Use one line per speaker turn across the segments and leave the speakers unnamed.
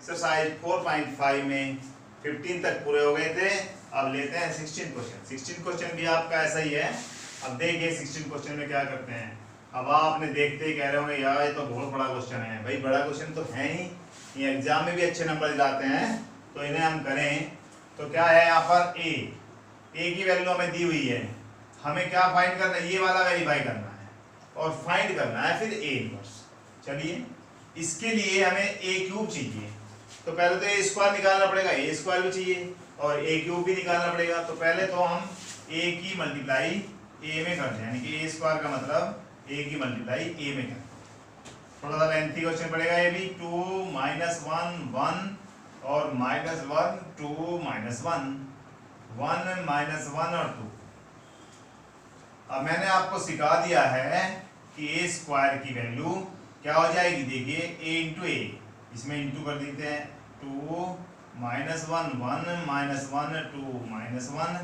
Exercise 4.5 में 15 तक पूरे हो गए थे। अब लेते हैं 16 क्वेश्चन। 16 क्वेश्चन भी आपका ऐसा ही है। अब देखिए 16 क्वेश्चन में क्या करते हैं। अब आपने देखते ही कह रहे होंगे यार ये तो बहुत बड़ा क्वेश्चन है। भाई बड़ा क्वेश्चन तो है ही, ये एग्जाम में भी अच्छे नंबर दिलाते हैं, तो इन्हें हम करें। तो क्या है यहाँ पर ए की वैल्यू हमें दी हुई है, हमें क्या फाइंड करना है, ये वाला वेरीफाई करना है और फाइंड करना है फिर ए इनवर्स। चलिए इसके लिए हमें ए क्यूब चाहिए, तो पहले तो ए स्क्वायर निकालना पड़ेगा, ए स्क्वायर भी चाहिए और ए क्यूब भी निकालना पड़ेगा। तो पहले तो हम ए की मल्टीप्लाई ए में करते हैं, यानी कि ए स्क्वायर का मतलब ए की मल्टीप्लाई ए में करते हैं। थोड़ा सा लेंथी क्वेश्चन पड़ेगा ये भी। 2 - 1 1 और -1 2 - 1 1 -1 और 2। अब मैंने आपको सिखा दिया है कि ए स्क्वायर की वैल्यू क्या हो जाएगी। देखिए ए इंटू ए, इसमें इंटू कर देते हैं। 2 - 1 1 -1 2 -1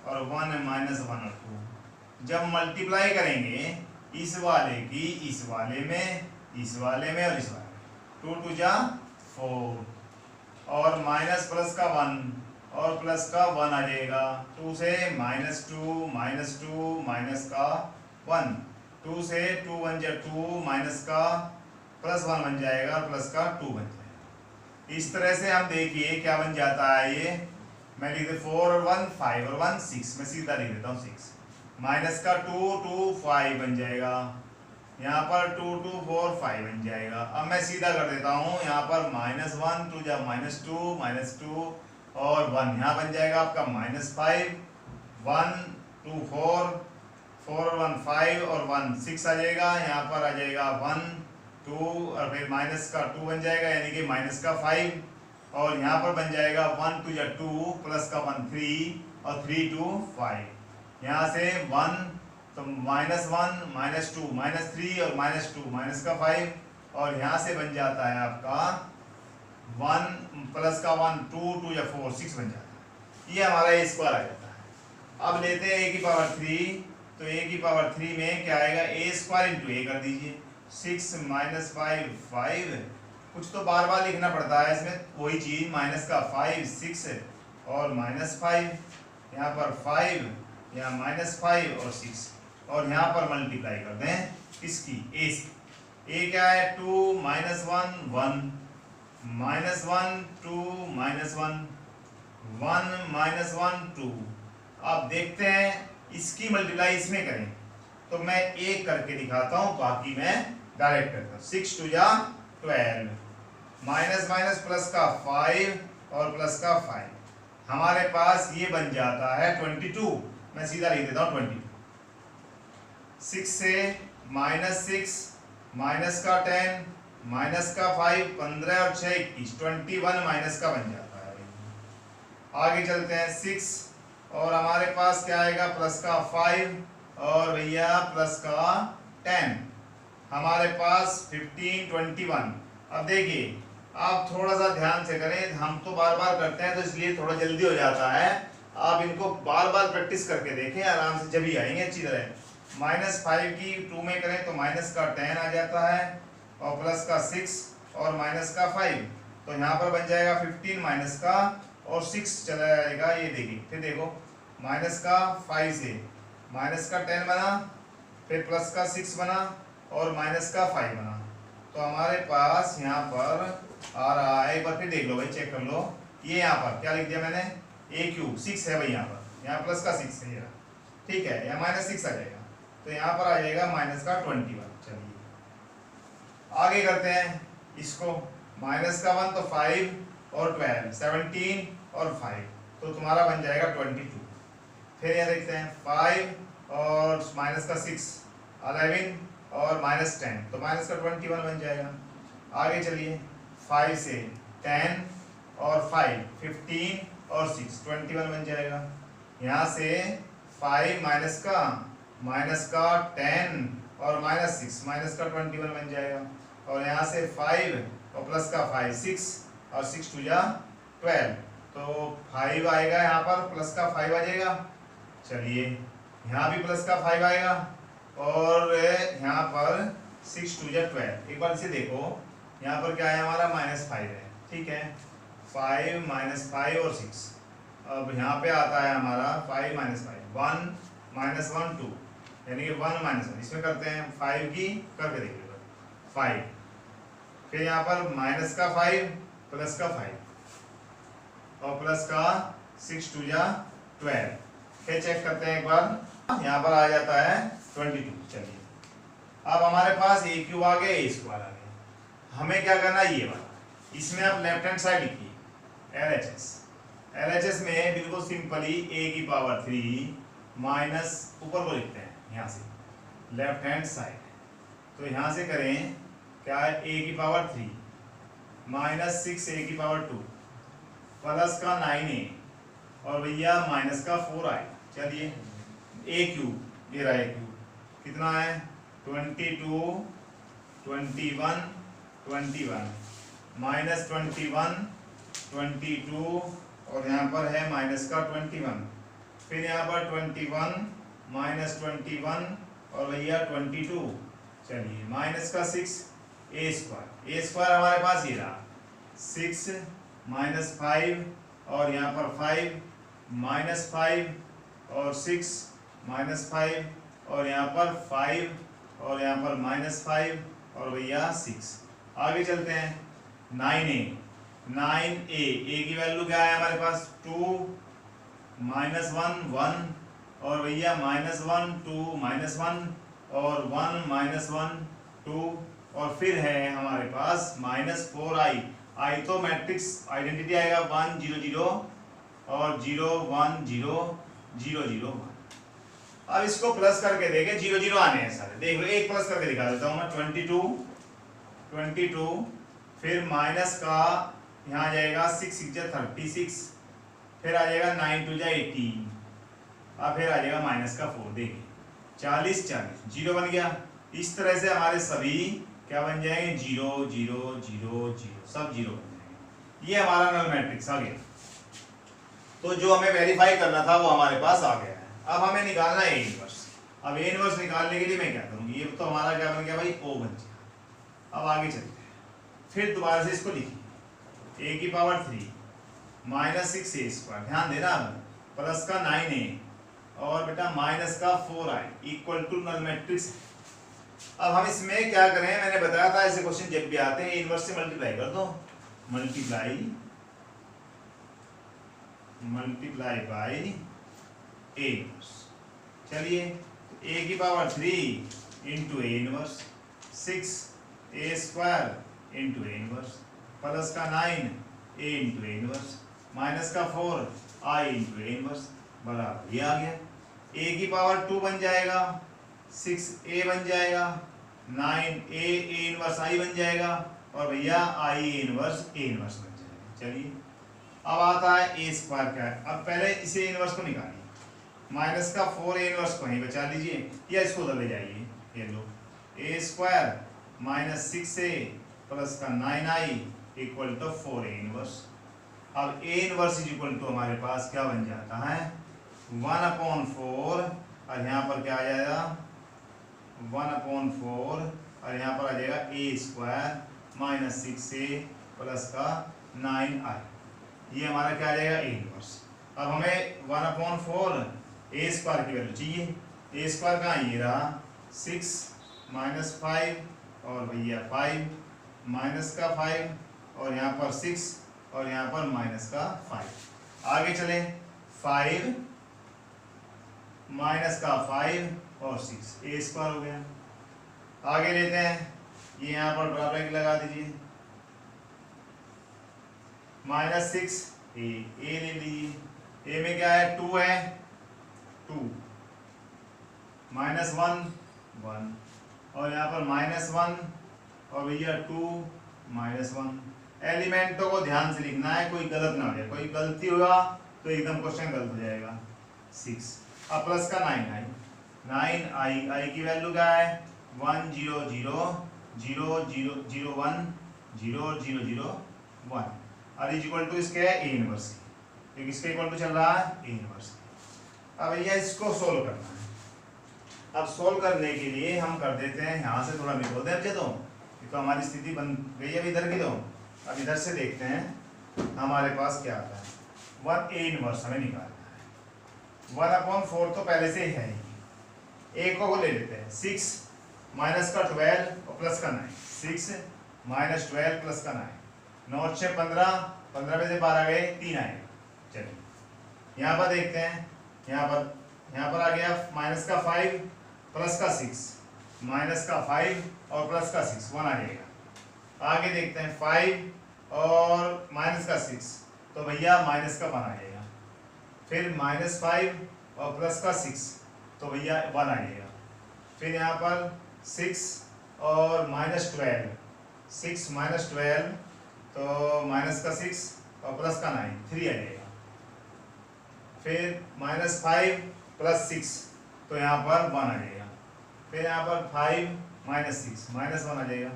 और 1 -1 और 2। जब मल्टीप्लाई करेंगे इस वाले की इस वाले में, इस वाले में और इस वाले में, 2 2 जा 4 और माइनस प्लस का 1 और प्लस का 1 आ जाएगा। 2 से -2 -2 माइनस का 1, 2 से 2 1 जा 2 माइनस का प्लस 1 बन जाएगा और प्लस का 2 बन जाएगा। इस तरह से हम देखिए क्या बन जाता है। ये मैं लिख दे 4 और 1 5 और 1 6, मैं सीधा लिख देता हूँ 6 माइनस का 2 2 5 बन जाएगा। यहाँ पर 2 2 4 5 बन जाएगा। अब मैं सीधा कर देता हूँ, यहाँ पर -1 2 जा -2 और 1 यहाँ बन जाएगा आपका -5 1 2 4 4 और 1 5 और 1 6 आ जाएगा। यहाँ पर आ जाएगा 1 2 और फिर माइनस का 2 बन जाएगा, यानी कि माइनस का 5 और यहाँ पर बन जाएगा 1 2 जा 2 प्लस का 1 3 और 3 2 5। यहाँ से 1 तो -1 -2 -3 और -2 माइनस का 5 और यहाँ से बन जाता है आपका 1 प्लस का 1 2 2 या 4 6 बन जाता है। ये हमारा ए स्क्वायर आ जाता है। अब लेते हैं ए की पावर 3, तो ए की पावर 3 में क्या आएगा, ए स्क्वायर इंटू ए कर दीजिए। 6 - 5 5, कुछ तो बार बार लिखना पड़ता है इसमें, वही चीज़ माइनस का 5 6 और -5, यहाँ पर 5 यहाँ -5 और 6 और यहाँ पर मल्टीप्लाई कर दें इसकी ए से। ए क्या है 2 - 1 1 -1 2 -1 1 -1 2। अब देखते हैं इसकी मल्टीप्लाई इसमें करें, तो मैं एक करके दिखाता हूँ, बाकी मैं डायरेक्ट करता हूँ। 6 2 जा 12 माइनस माइनस प्लस का 5 और प्लस का 5, हमारे पास ये बन जाता है 22। मैं सीधा लिख देता हूँ 22। 6 से -6 माइनस का 10 माइनस का 5 15 और 6 21 21 माइनस का बन जाता है। आगे चलते हैं 6 और हमारे पास क्या आएगा प्लस का 5 और भैया प्लस का 10, हमारे पास 15 21। अब देखिए आप थोड़ा सा ध्यान से करें, हम तो बार बार करते हैं तो इसलिए थोड़ा जल्दी हो जाता है। आप इनको बार बार प्रैक्टिस करके देखें, आराम से जब ही आएंगे अच्छी तरह। -5 की 2 में करें तो माइनस का 10 आ जाता है और प्लस का 6 और माइनस का 5, तो यहाँ पर बन जाएगा 15 माइनस का और 6 चला जाएगा। ये देखिए फिर देखो माइनस का 5 से माइनस का 10 बना, फिर प्लस का 6 बना और माइनस का 5 बना, तो हमारे पास यहाँ पर आ रहा है। एक बार फिर देख लो भाई, चेक कर लो। ये यहाँ पर क्या लिख दिया मैंने, ए क्यूब 6 है भाई, यहाँ प्लस का 6 है, ठीक है, यहाँ -6 आ जाएगा, तो यहाँ पर आ जाएगा माइनस का 21। चलिए आगे करते हैं इसको। माइनस का 1 तो 5 और 12 17 और 5, तो तुम्हारा बन जाएगा 22। फिर यहाँ देखते हैं 5 और माइनस का 6 11 और -10, तो माइनस का 21 बन जाएगा। आगे चलिए 5 से 10 और 5 15 और 6 21 बन जाएगा। यहाँ से 5 माइनस का -10 और -6 माइनस का 21 बन जाएगा। और यहाँ से 5 और प्लस का 5 6 और 6 2 जा 12, तो 5 आएगा, यहाँ पर प्लस का 5 आ जाएगा। चलिए यहाँ भी प्लस का 5 आएगा और यहाँ पर 6 2 जा 12। एक बार इसे देखो, यहाँ पर क्या है हमारा -5 है, ठीक है, 5 माइनस 5 और 6। अब यहाँ पे आता है हमारा 5 माइनस 5, 1 माइनस 1 2, यानी कि 1 माइनस 1। इसमें करते हैं 5 की, करके देखिए 5, फिर यहाँ पर माइनस का 5 प्लस का 5 और प्लस का 6 2 जा 12। फिर चेक करते हैं एक बार, यहाँ पर आ जाता है 22। चलिए अब हमारे पास ए क्यूब आ गया, ए स्क्वायर आ गया। हमें क्या करना है, ये वाला, इसमें आप लेफ्ट हैंड साइड लिखिए LHS। LHS में बिल्कुल सिंपली a की पावर 3 माइनस, ऊपर को लिखते हैं यहाँ से लेफ्ट हैंड साइड, तो यहाँ से करें क्या है, a की पावर 3 माइनस 6a की पावर 2 प्लस का 9a और भैया माइनस का 4i। चलिए a क्यूब, ये रहा a क्यूब, कितना है 22 21 21 माइनस 21 22 और यहाँ पर है माइनस का 21, फिर यहाँ पर 21 माइनस 21 और भैया 22। चलिए माइनस का 6 a स्क्वायर हमारे पास ये रहा 6 माइनस 5 और यहाँ पर 5 माइनस 5 और 6 माइनस 5 और यहाँ पर 5 और यहाँ पर माइनस 5 और भैया 6। आगे चलते हैं 9a की वैल्यू क्या है हमारे पास 2 माइनस 1 1 और भैया माइनस 1 2 माइनस 1 और 1 माइनस 1 2 और फिर है हमारे पास माइनस 4i। तो मैट्रिक्स आइडेंटिटी आएगा 1 0 0 और 0 1 0 0 0 1। अब इसको प्लस करके देखें, 0 0 आने हैं सारे, देख लो एक प्लस करके दिखा देता हूँ मैं, 22 फिर माइनस का यहाँ आ जाएगा 6 6 36, फिर आ जाएगा 9 2 18 और फिर आ जाएगा माइनस का 4, देखिए 40 40 0 बन गया। इस तरह से हमारे सभी क्या बन जाएंगे 0 0 0 0, सब 0 बन जाएंगे। ये हमारा नल मैट्रिक्स आ गया। तो जो हमें वेरीफाई करना था वो हमारे पास आ गया है। अब हमें निकालना है ए इनवर्स। अब ए इनवर्स निकालने के लिए मैं क्या करूँगी, ये तो हमारा क्या बन गया भाई ओ बन गया। अब आगे चलते हैं, फिर दोबारा से इसको लिखिए a की पावर 3 माइनस 6a स्क्वायर, ध्यान देना, प्लस का 9a और बेटा माइनस का 4i equal to null matrix. अब हम इसमें क्या करें, मैंने बताया था ऐसे क्वेश्चन जब भी आते हैं इनवर्स से मल्टीप्लाई कर दो, मल्टीप्लाई बाय a इनवर्स। चलिए a की power 3 into a inverse 6a square into a inverse plus का 9 a into a inverse minus का 4 i इंटू a इनवर्स बराबर ये आ गया। a की पावर 2 बन जाएगा, 6a बन जाएगा, 9a a इनवर्स i बन जाएगा और भैया i इनवर्स a इनवर्स बन जाएगा। चलिए अब आता है a स्क्वायर क्या है। अब पहले इसे इनवर्स को निकालिए, माइनस का 4a इनवर्स को ही बचा लीजिए या इसको उधर ले जाइए, ये लो a square minus 6a plus का 9i equal to 4a inverse. अब a inverse is equal to हमारे पास क्या बन जाता है 1/4 और यहाँ पर क्या आ जाएगा 1/4 और यहाँ पर आ जाएगा a square minus 6a plus का 9i, ये हमारा क्या आ जाएगा a इनवर्स। अब हमें 1/4 a स्क्वायर की वैल्यू चाहिए, a स्क्वायर कहाँ ये रहा 6 माइनस 5 और भैया 5 माइनस का 5 और यहाँ पर 6 और यहाँ पर माइनस का 5। आगे चले 5 माइनस का 5 और 6 a स्क्वायर हो गया। आगे लेते हैं, ये यहाँ पर ब्रैकेट लगा दीजिए, माइनस 6 a ले लीजिए, a में क्या है 2 है 2 माइनस 1 1 और यहाँ पर माइनस 1 और भैया 2 माइनस 1। एलिमेंटों को ध्यान से लिखना है, कोई गलत ना हो जाए, कोई गलती होगा तो एकदम क्वेश्चन गलत हो जाएगा। 6 अब प्लस का 9i की वैल्यू क्या है 1 0 0 0 0 0 1 0 0 0 1 और इज इक्वल टू इसके है a इनवर्स की, क्योंकि इसके इक्वल टू चल रहा है a इनवर्स। अब भैया इसको सोल्व करना है। अब सोल्व करने के लिए हम कर देते हैं यहाँ से थोड़ा मिलो दे, तो हमारी स्थिति बन गई है इधर की। तो अब इधर से देखते हैं हमारे पास क्या आता है। 1 A इनवर्स हमें निकालना है। 1/4 तो पहले से ही है ही। A को ले लेते हैं। 6 माइनस का 12 और प्लस का 9। 6 माइनस 12 प्लस का 9। 9 6 15, 15 में से 12 गए 3 आएगा। चलिए यहाँ पर देखते हैं। यहाँ पर आ गया माइनस का 5 प्लस का 6, माइनस का 5 और प्लस का 6, 1 आ जाएगा। आगे देखते हैं 5 और माइनस का 6, तो भैया माइनस का 1 आ जाएगा। फिर माइनस 5 और प्लस का 6, तो भैया 1 आ जाएगा। फिर यहाँ पर 6 और माइनस 12, 6 माइनस 12 तो माइनस का 6 और प्लस का 9, 3 आ जाएगा। फिर माइनस 5 प्लस 6, तो यहाँ पर 1 आ जाएगा। फिर यहाँ पर 5 माइनस 6, माइनस 1 आ जाएगा।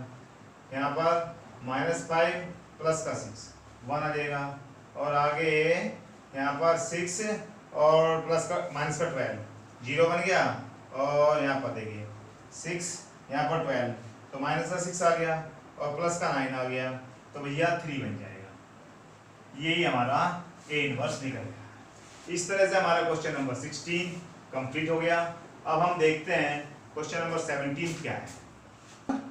यहाँ पर माइनस 5 प्लस का 6, 1 आ जाएगा। और आगे यहाँ पर 6 और प्लस का माइनस का 12, 0 बन गया। और यहाँ पर देखिए 6, यहाँ पर 12, तो माइनस का 6 आ गया और प्लस का 9 आ गया, तो भैया 3 बन जाएगा। यही हमारा A इनवर्स निकल गया। इस तरह से हमारा क्वेश्चन नंबर 16 कंप्लीट हो गया। अब हम देखते हैं क्वेश्चन नंबर 17 क्या है।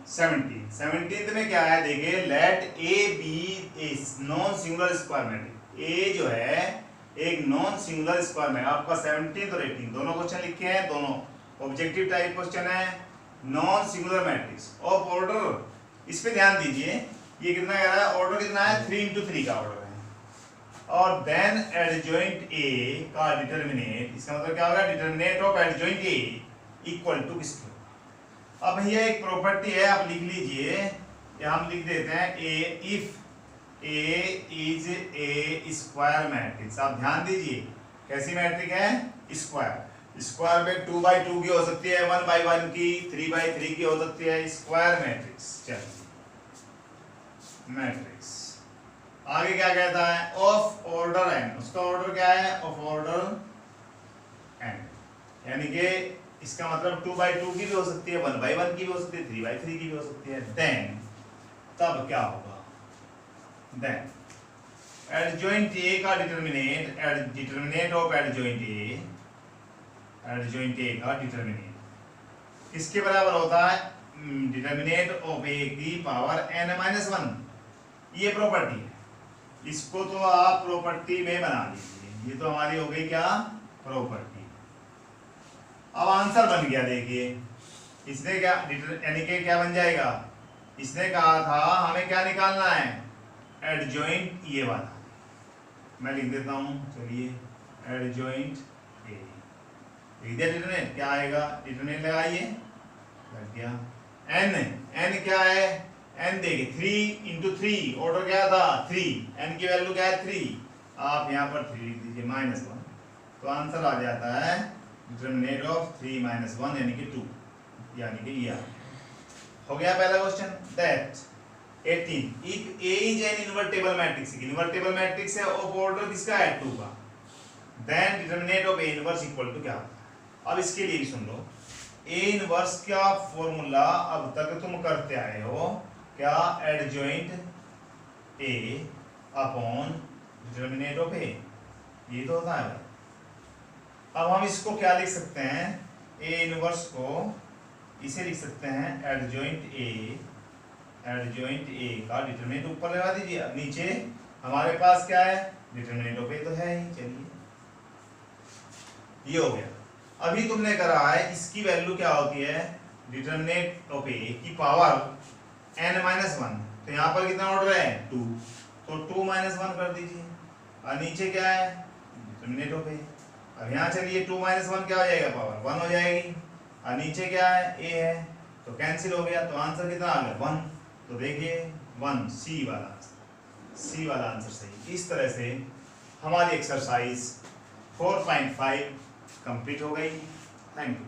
17 में क्या है देखिए, let A be a non singular square matrix. A जो है एक नॉन सिंगुलर स्क्वायर में, आपका 17 और 18 दोनों क्वेश्चन लिखे हैं, दोनों ऑब्जेक्टिव टाइप क्वेश्चन है। Non singular matrix of order, इस पे ध्यान दीजिए, ये कितना कह रहा है, ऑर्डर कितना है, 3x3 का ऑर्डर है। और देन एडजॉइंट A का डिटरमिनेट, इसका मतलब क्या होगा, determinant of adjoint A equal to किसके। अब भैया एक प्रॉपर्टी है, आप लिख लीजिए, या हम लिख देते हैं A if A is a square matrix. आप ध्यान दीजिए कैसी मैट्रिक है, स्क्वायर। स्क्वायर में 2x2 की हो सकती है, 1x1 की, 3x3 की हो सकती है, स्क्वायर मैट्रिक्स। चलिए मैट्रिक्स आगे क्या कहता है, ऑफ ऑर्डर n, उसका ऑर्डर क्या है, ऑफ ऑर्डर n, यानी कि इसका मतलब 2x2 की भी हो सकती है, 1x1 की भी हो सकती है, 3x3 की भी हो सकती है। देन तब क्या होगा, देन एडजॉइंट A का determinate, determinate of adjoint A का डिटरमिनेट किसके बराबर होता है, डिटरमिनेट ऑफ A की पावर n-1। ये प्रॉपर्टी है, इसको तो आप प्रॉपर्टी में बना लीजिए। ये तो हमारी हो गई क्या, प्रॉपर्टी। अब आंसर बन गया, देखिए इसने क्या, यानी कि क्या बन जाएगा, इसने कहा था हमें क्या निकालना है, एडजॉइंट ये वाला, मैं लिख देता हूं, चलिए एडजॉइंट A लिख दिया। डिटरमिनेंट क्या आएगा, डिटरमिनेंट लगाइए, लग गया। n क्या है, n देखिए 3 into 3, ऑर्डर क्या था 3, n की वैल्यू क्या है 3, आप यहाँ पर 3 लिख दीजिए, -1, तो आंसर आ जाता है डिटरमिनेंट ऑफ 3 - 1 यानी कि 2, यानी कि ये हो गया पहला question. That 18 if A is an invertible matrix, invertible matrix है, ऑफ ऑर्डर किसका है 2 का, then determinant of A inverse equal to क्या। अब इसके लिए भी सुन लो, A इनवर्स का फॉर्मूला अब तक तुम करते आए हो क्या, adjoint A upon determinant of A, ये तो होता है। अब हम इसको क्या लिख सकते हैं, A इनवर्स को इसे लिख सकते हैं एडजॉइंट A का डिटरमिनेंट ऊपर लगा दीजिए, अब नीचे हमारे पास क्या है, डिटरमिनेंट ऑफ A तो है ही। चलिए ये हो गया। अभी तुमने करा है, इसकी वैल्यू क्या होती है, डिटरमिनेंट ऑफ A की पावर n-1, तो यहाँ पर कितना ऑर्डर है 2, तो 2 - 1 कर दीजिए, और नीचे क्या है, डिटरमिनेंट ऑफ A। अब यहाँ चलिए 2 - 1 क्या हो जाएगा, पावर 1 हो जाएगी, और नीचे क्या है, A है, तो कैंसिल हो गया, तो आंसर कितना आ गया 1। तो देखिए 1, C वाला आंसर सही। इस तरह से हमारी एक्सरसाइज 4.5 कंप्लीट हो गई। Thank you.